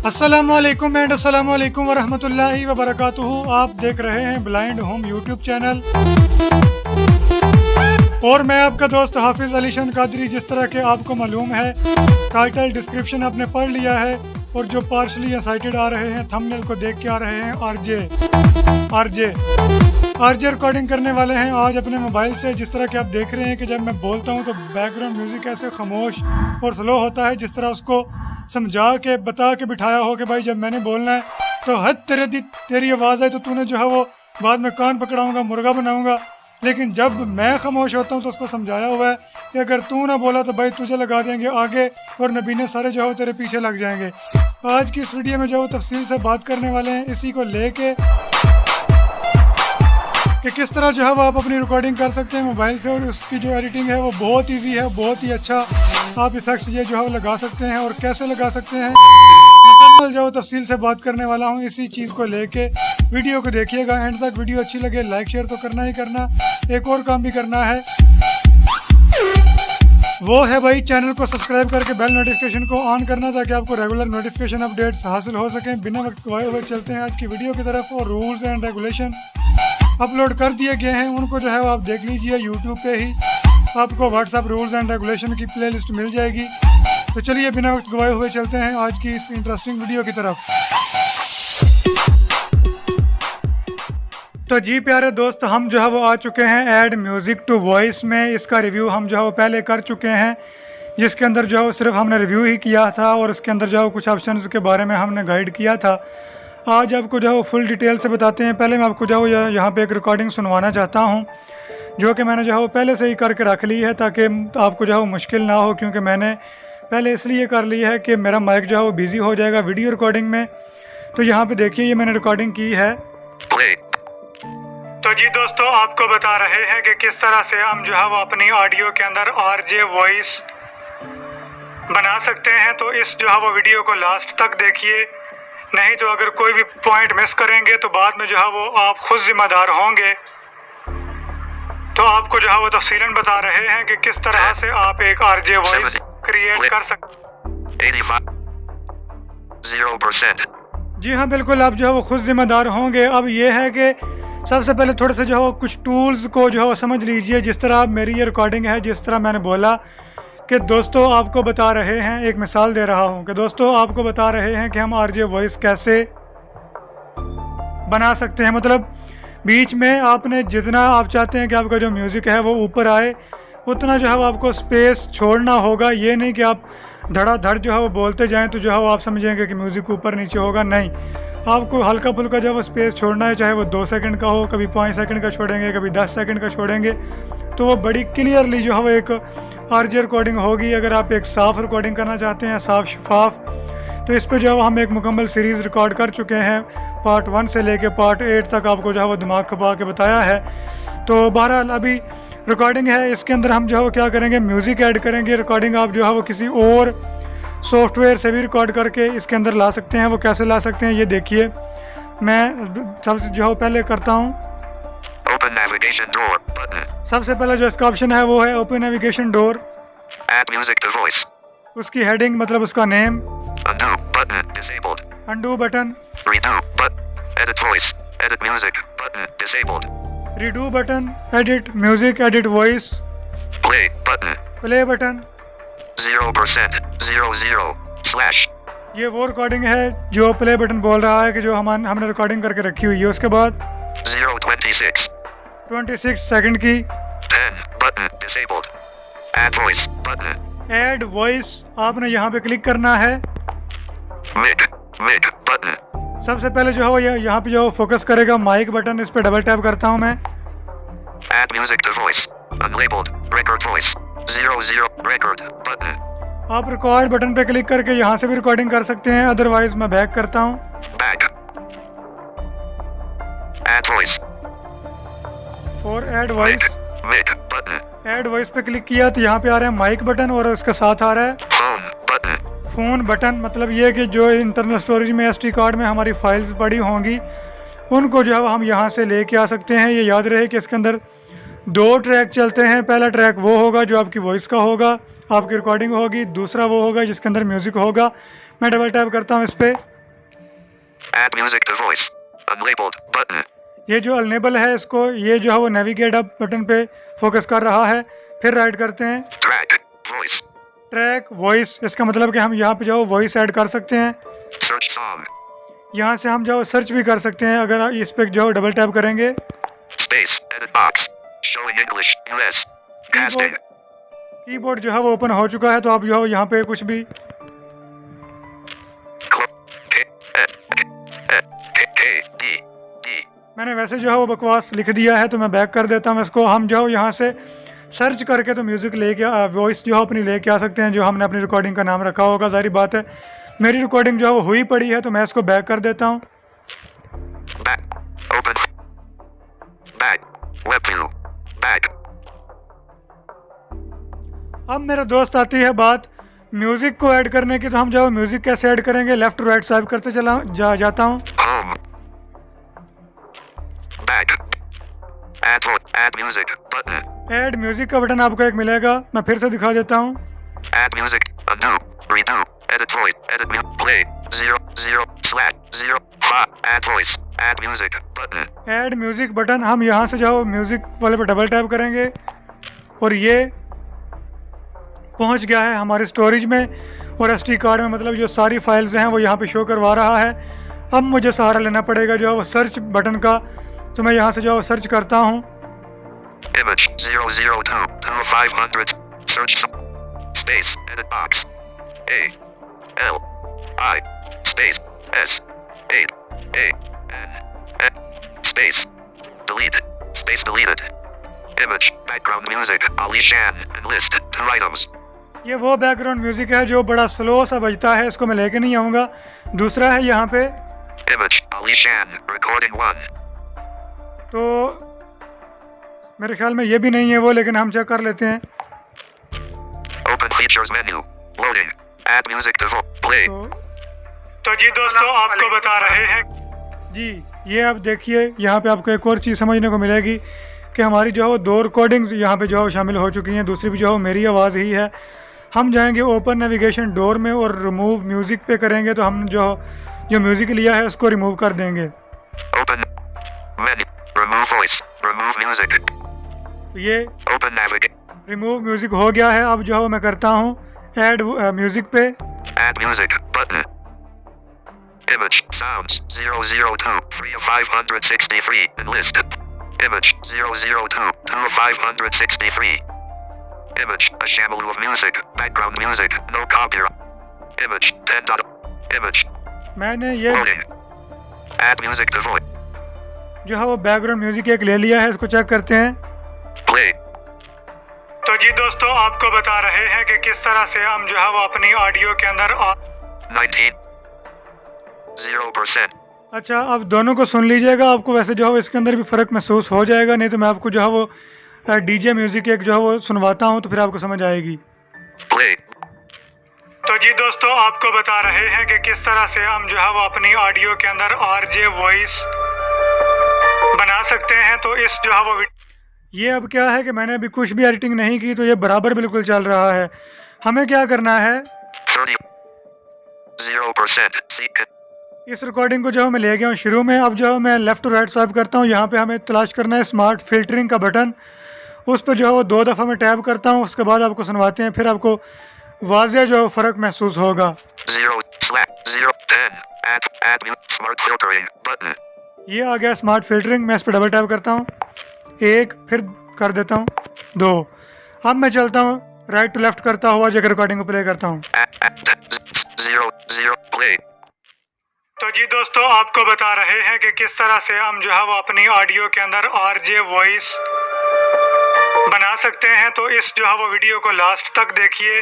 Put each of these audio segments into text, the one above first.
अस्सलामुअलैकुम एंड अस्सलामुअलैकुम वरहमतुल्लाहि वबरकातुहू। आप देख रहे हैं ब्लाइंड होम यूट्यूब चैनल और मैं आपका दोस्त हाफिज़ अलीशान कादरी। जिस तरह के आपको मालूम है, टाइटल डिस्क्रिप्शन आपने पढ़ लिया है और जो पार्शली अनसाइटेड आ रहे हैं, थंबनेल को देख के आ रहे हैं आरजे रिकॉर्डिंग करने वाले हैं आज अपने मोबाइल से। जिस तरह के आप देख रहे हैं कि जब मैं बोलता हूं तो बैकग्राउंड म्यूज़िक ऐसे खामोश और स्लो होता है, जिस तरह उसको समझा के बता के बिठाया हो कि भाई जब मैंने बोलना है तो हद तेरी आवाज़ है तो तूने जो है वो बाद में कान पकड़ाऊँगा, मुर्गा बनाऊँगा। लेकिन जब मैं खामोश होता हूँ तो उसको समझाया हुआ है कि अगर तू ना बोला तो भाई तुझे लगा देंगे आगे और नबीने सारे जो है तेरे पीछे लग जाएंगे। आज की इस वीडियो में जो तफसील से बात करने वाले हैं इसी को लेके कि किस तरह जो है वो आप अपनी रिकॉर्डिंग कर सकते हैं मोबाइल से, और उसकी जो एडिटिंग है वो बहुत इजी है, बहुत ही अच्छा आप इफेक्ट्स ये जो है वो लगा सकते हैं और कैसे लगा सकते हैं मुकम्मल जो तफसील से बात करने वाला हूँ इसी चीज़ को लेके। वीडियो को देखिएगा एंड तक। वीडियो अच्छी लगे लाइक शेयर तो करना ही करना, एक और काम भी करना है, वो है भाई चैनल को सब्सक्राइब करके बेल नोटिफिकेशन को ऑन करना ताकि आपको रेगुलर नोटिफिकेशन अपडेट्स हासिल हो सकें। बिना वक्त गवाए हुए चलते हैं आज की वीडियो की तरफ। और रूल्स एंड रेगुलेशन अपलोड कर दिए गए हैं, उनको जो है वो आप देख लीजिए। यूट्यूब पे ही आपको व्हाट्सएप रूल्स एंड रेगुलेशन की प्लेलिस्ट मिल जाएगी। तो चलिए बिना वक्त गवाए हुए चलते हैं आज की इस इंटरेस्टिंग वीडियो की तरफ। तो जी प्यारे दोस्त, हम जो है वो आ चुके हैं ऐड म्यूज़िक टू वॉइस में। इसका रिव्यू हम जो है वो पहले कर चुके हैं, जिसके अंदर जो है वो सिर्फ हमने रिव्यू ही किया था और उसके अंदर जो है वो कुछ ऑप्शंस के बारे में हमने गाइड किया था। आज आपको जो है वो फुल डिटेल से बताते हैं। पहले मैं आपको जो है वो यहाँ पे एक रिकॉर्डिंग सुनवाना चाहता हूँ जो कि मैंने जो है वो पहले से ही करके रख ली है ताकि आपको जो है वो मुश्किल ना हो, क्योंकि मैंने पहले इसलिए कर ली है कि मेरा माइक जो है वो बिज़ी हो जाएगा वीडियो रिकॉर्डिंग में। तो यहाँ पे देखिए ये मैंने रिकॉर्डिंग की है। तो जी दोस्तों, आपको बता रहे हैं कि किस तरह से हम जो है वो अपनी ऑडियो के अंदर आरजे वॉइस बना सकते हैं। तो इस जो है वो वीडियो को लास्ट तक देखिए, नहीं तो अगर कोई भी पॉइंट मिस करेंगे तो बाद में जो है वो आप खुद जिम्मेदार होंगे। तो आपको जो है वो तफसीलन बता रहे हैं कि किस तरह से आप एक आरजे वॉइस क्रिएट कर सकते। 0%। जी हाँ बिल्कुल, आप जो है वो खुद जिम्मेदार होंगे। अब ये है कि सबसे पहले थोड़े से जो है वो कुछ टूल्स को जो है वो समझ लीजिए। जिस तरह आप मेरी ये रिकॉर्डिंग है, जिस तरह मैंने बोला कि दोस्तों आपको बता रहे हैं, एक मिसाल दे रहा हूं कि दोस्तों आपको बता रहे हैं कि हम आरजे वॉइस कैसे बना सकते हैं। मतलब बीच में आपने जितना आप चाहते हैं कि आपका जो म्यूज़िक है वो ऊपर आए, उतना जो है वो आपको स्पेस छोड़ना होगा। ये नहीं कि आप धड़ाधड़ जो है वो बोलते जाएं तो जो है वो आप समझेंगे कि म्यूज़िक ऊपर नीचे होगा। नहीं, आपको हल्का फुल्का जो है वो स्पेस छोड़ना है, चाहे वो 2 सेकंड का हो, कभी 5 सेकंड का छोड़ेंगे, कभी 10 सेकंड का छोड़ेंगे, तो वो बड़ी क्लियरली जो है वो एक आरजे रिकॉर्डिंग होगी। अगर आप एक साफ़ रिकॉर्डिंग करना चाहते हैं, साफ शफाफ, तो इस पर जो है हम एक मुकम्मल सीरीज़ रिकॉर्ड कर चुके हैं। पार्ट 1 से लेके पार्ट 8 तक आपको जो है वो दिमाग खपा के बताया है। तो बहरहाल अभी रिकॉर्डिंग है, इसके अंदर हम जो है वो क्या करेंगे, म्यूज़िक ऐड करेंगे। रिकॉर्डिंग आप जो है वो किसी और सॉफ्टवेयर से भी रिकॉर्ड करके इसके अंदर ला सकते हैं। वो कैसे ला सकते हैं ये देखिए। मैं सबसे जो है पहले करता हूँ, Open navigation door button. सबसे पहले जो इसका ऑप्शन है वो है open navigation door. Add music to voice. उसकी हेडिंग मतलब उसका name. Undo button disabled. Undo button. Redo button. Edit voice. Edit music button disabled. Redo button, edit music, edit voice, Play button. Play button. 0%. 00/. ये वो recording है जो play button बोल रहा है कि जो हमने रिकॉर्डिंग करके रखी हुई है। उसके बाद 0:26. 26 सेकंड की 10 button disabled. Add voice button. Add voice आपने यहाँ पे क्लिक करना है। Mic button. सबसे पहले जो है वो यहाँ पे जो फोकस करेगा माइक बटन, इस पे डबल टैप करता हूँ मैं। Add music to voice. Unlabeled record voice. 00 record button. आप रिकॉर्ड बटन पे क्लिक करके यहाँ से भी रिकॉर्डिंग कर सकते हैं, अदरवाइज मैं बैक करता हूँ। Back. Add voice. और add voice, Mic button. Add voice पे क्लिक किया तो यहाँ पे आ रहा है माइक बटन और उसके साथ आ रहा है Phone button. Phone button. मतलब ये कि जो इंटरनल स्टोरेज में SD कार्ड में हमारी फाइल्स पड़ी होंगी उनको जो है हम यहाँ से लेके आ सकते हैं। ये याद रहे कि इसके अंदर 2 ट्रैक चलते हैं। पहला ट्रैक वो होगा जो आपकी वॉइस का होगा आपकी रिकॉर्डिंग होगी, दूसरा वो होगा जिसके अंदर म्यूजिक होगा। मैं डबल टैप करता हूँ इस पे। Add music to voice. Unlabeled button. ये जो अनलेबल है इसको, ये जो है वो नेविगेट अप बटन पे फोकस कर रहा है। फिर राइट करते हैं Track. Voice. ट्रैक वॉइस, इसका मतलब कि हम यहाँ पे जो वॉइस ऐड कर सकते हैं। Search song. यहाँ से हम जो सर्च भी कर सकते हैं। अगर इस पे जो डबल टैप करेंगे, Space. Edit box. Showing English. US. Casting. Keyboard जो है वो ओपन हो चुका है, तो आप जो है यहाँ पे कुछ भी D. D. मैंने वैसे जो है वो बकवास लिख दिया है, तो मैं बैक कर देता हूँ इसको। हम जो है यहाँ से सर्च करके तो म्यूज़िक लेके वॉइस जो है अपनी लेके आ सकते हैं, जो हमने अपनी रिकॉर्डिंग का नाम रखा होगा। सारी बात है, मेरी रिकॉर्डिंग जो है वो हुई पड़ी है, तो मैं इसको बैक कर देता हूँ। Back. Open. Back. Web view. Back. अब मेरे दोस्त आती है बात म्यूज़िक को ऐड करने की। तो हम जो है म्यूज़िक कैसे ऐड करेंगे, लेफ्ट टू राइट स्वाइप करते जाता हूँ। Home. Back. Add music button. Add music का बटन आपको एक मिलेगा, मैं फिर से दिखा देता हूँ। Add music. Undo. Redo. Edit voice. Edit music. Play. 0/0. Add voice. Add music button. Add music button, हम यहाँ से जो म्यूज़िक वाले पे डबल टैप करेंगे और ये पहुँच गया है हमारे स्टोरेज में और SD कार्ड में। मतलब जो सारी फाइल्स हैं वो यहाँ पे शो करवा रहा है। अब मुझे सहारा लेना पड़ेगा जो है वो सर्च बटन का। तो मैं यहाँ से जो है सर्च करता हूँ। Image 002/500. Search space. Edit box. A. L. I. Space. S. 8. A. N. Space. Deleted. Space deleted. Image. Background music. Ali Shan. And list. 2 items. ये वो बैकग्राउंड म्यूज़िक है जो बड़ा स्लो सा बजता है, इसको मैं लेके नहीं आऊँगा। दूसरा है यहाँ पे Image. Ali Shan. Recording 1. तो मेरे ख्याल में ये भी नहीं है वो, लेकिन हम चेक कर लेते हैं। Open features menu. Loading. Add music to play. तो जी दोस्तों, आपको बता रहे हैं जी, ये आप देखिए यहाँ पे आपको एक और चीज़ समझने को मिलेगी कि हमारी जो है वो 2 रिकॉर्डिंग्स यहाँ पे जो है वो शामिल हो चुकी हैं। दूसरी भी जो है वो मेरी आवाज़ ही है। हम जाएंगे ओपन नेविगेशन डोर में और रिमूव म्यूज़िक पे करेंगे, तो हम जो म्यूज़िक लिया है उसको रिमूव कर देंगे। Open menu. Remove voice. Remove music. ये Open navigate. रिमूव म्यूज़िक हो गया है। अब जो है वो मैं करता हूँ ऐड म्यूज़िक पे। Add music button. Image sounds 002 3 of 563 and list. Image 002 2 of 563. Image a shamble of music. Background music. No copyright. Image 10. Image. मैंने ये Loading. Add music to voice. जो है वो बैकग्राउंड म्यूज़िक एक ले लिया है, इसको चेक करते हैं। Play. तो जी दोस्तों, आपको बता रहे हैं कि किस तरह से हम जो है वो अपनी ऑडियो के अंदर 19. 0%. अच्छा, अब दोनों को सुन लीजिएगा। आपको वैसे जो है इसके अंदर भी फ़र्क महसूस हो जाएगा, नहीं तो मैं आपको जो है वो DJ म्यूज़िक एक जो है वो सुनवाता हूँ, तो फिर आपको समझ आएगी। Play. तो जी दोस्तों, आपको बता रहे हैं कि किस तरह से हम जो है वो अपनी ऑडियो के अंदर RJ वॉइस बना सकते हैं। तो इस जो है वो ये अब क्या है कि मैंने अभी कुछ भी एडिटिंग नहीं की, तो ये बराबर बिल्कुल चल रहा है। हमें क्या करना है, 30. 0%. Seek it. इस रिकॉर्डिंग को जो है मैं ले गया हूँ शुरू में। अब जो है मैं लेफ़्ट टू राइट स्वाइप करता हूँ। यहाँ पे हमें तलाश करना है स्मार्ट फिल्टरिंग का बटन। उस पर जो है वो 2 दफ़ा मैं टैप करता हूँ। उसके बाद आपको सुनवाते हैं, फिर आपको वाज़े जो है फ़र्क महसूस होगा। 0/010. Add smart filtering button. ये आ गया स्मार्ट फिल्टरिंग। मैं इस पर डबल टैप करता हूँ, 1 फिर कर देता हूँ 2। अब मैं चलता हूँ राइट टू लेफ्ट करता हुआ जगह रिकॉर्डिंग को प्ले करता हूँ। 0 play. तो जी दोस्तों, आपको बता रहे हैं कि किस तरह से हम जो है वो अपनी ऑडियो के अंदर RJ वॉइस बना सकते हैं। तो इस जो है वो वीडियो को लास्ट तक देखिए,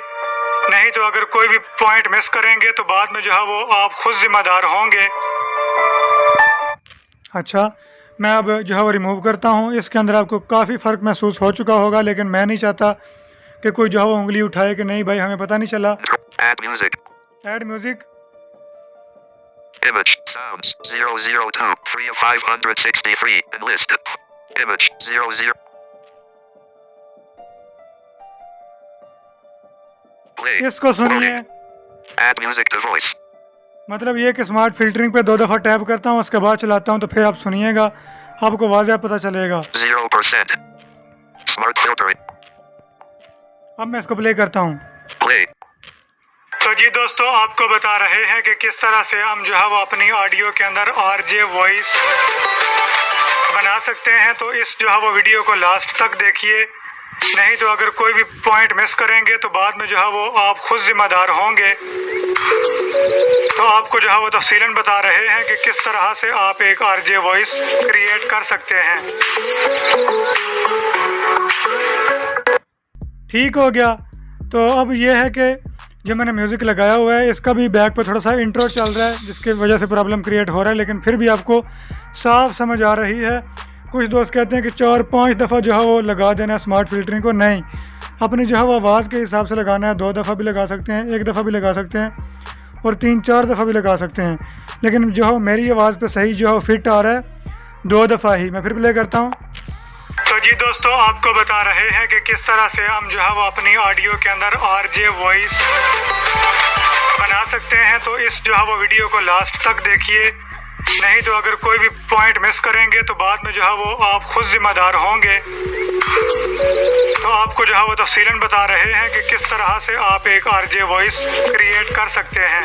नहीं तो अगर कोई भी पॉइंट मिस करेंगे तो बाद में जो है वो आप खुद जिम्मेदार होंगे। अच्छा, मैं अब जो है वो रिमूव करता हूँ। इसके अंदर आपको काफ़ी फ़र्क महसूस हो चुका होगा, लेकिन मैं नहीं चाहता कि कोई जो है वो उंगली उठाए कि नहीं भाई हमें पता नहीं चला। Add music. Add music. Image sounds 002 3 of 563 and list. Image 00. Play. इसको सुनिए। Loading. Add music to voice. मतलब ये कि स्मार्ट फिल्टरिंग पे 2 दफ़ा टैप करता हूँ, उसके बाद चलाता हूँ, तो फिर आप सुनिएगा, आपको वाज़ह पता चलेगा। 0%. Smart filtering. अब मैं इसको प्ले करता हूँ। Play. तो जी दोस्तों, आपको बता रहे हैं कि किस तरह से हम जो है वो अपनी ऑडियो के अंदर आरजे वॉइस बना सकते हैं। तो इस जो है वो वीडियो को लास्ट तक देखिए, नहीं तो अगर कोई भी पॉइंट मिस करेंगे तो बाद में जो है वो आप खुद जिम्मेदार होंगे। तो आपको जो है वो तफसीलन बता रहे हैं कि किस तरह से आप एक आरजे वॉइस क्रिएट कर सकते हैं। ठीक हो गया। तो अब ये है कि जो मैंने म्यूज़िक लगाया हुआ है, इसका भी बैक पर थोड़ा सा इंट्रो चल रहा है, जिसकी वजह से प्रॉब्लम क्रिएट हो रहा है, लेकिन फिर भी आपको साफ समझ आ रही है। कुछ दोस्त कहते हैं कि 4-5 दफ़ा जो है वो लगा देना है स्मार्ट फिल्टरिंग को। नहीं, अपनी जो है वो आवाज़ के हिसाब से लगाना है। 2 दफ़ा भी लगा सकते हैं, 1 दफ़ा भी लगा सकते हैं, और 3-4 दफ़ा भी लगा सकते हैं, लेकिन जो है मेरी आवाज़ पे सही जो है फिट आ रहा है 2 दफ़ा ही। मैं फिर प्ले करता हूँ। तो जी दोस्तों, आपको बता रहे हैं कि किस तरह से हम जो है वो अपनी ऑडियो के अंदर आरजे वॉइस बना सकते हैं। तो इस जो है वो वीडियो को लास्ट तक देखिए, नहीं तो अगर कोई भी पॉइंट मिस करेंगे तो बाद में जो है वो आप खुद जिम्मेदार होंगे। तो आपको जो है वो तफसीलन बता रहे हैं कि किस तरह से आप एक आरजे वॉइस क्रिएट कर सकते हैं।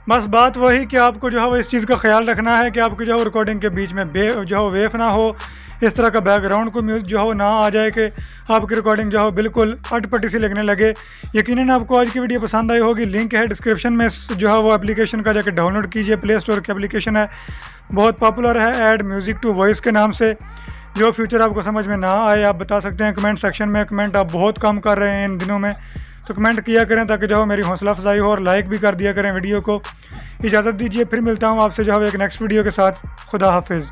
बस बात वही कि आपको जो है वो इस चीज़ का ख्याल रखना है कि आपकी जो है रिकॉर्डिंग के बीच में जो है वेव ना हो, इस तरह का बैकग्राउंड को म्यूजिक जो है ना आ जाए कि आपकी रिकॉर्डिंग जो है बिल्कुल अटपटी सी लगने लगे। यकीनन आपको आज की वीडियो पसंद आई होगी। लिंक है डिस्क्रिप्शन में, जो है वो एप्लीकेशन का जाकर डाउनलोड कीजिए। प्ले स्टोर की एप्लीकेशन है, बहुत पॉपुलर है, ऐड म्यूज़िक टू वॉइस के नाम से। जो फ्यूचर आपको समझ में ना आए आप बता सकते हैं कमेंट सेक्शन में। कमेंट आप बहुत कम कर रहे हैं इन दिनों में, तो कमेंट किया करें ताकि जो है मेरी हौसला अफजाई हो, और लाइक भी कर दिया करें वीडियो को। इजाज़त दीजिए, फिर मिलता हूँ आपसे जो है एक नेक्स्ट वीडियो के साथ। खुदा हाफिज़।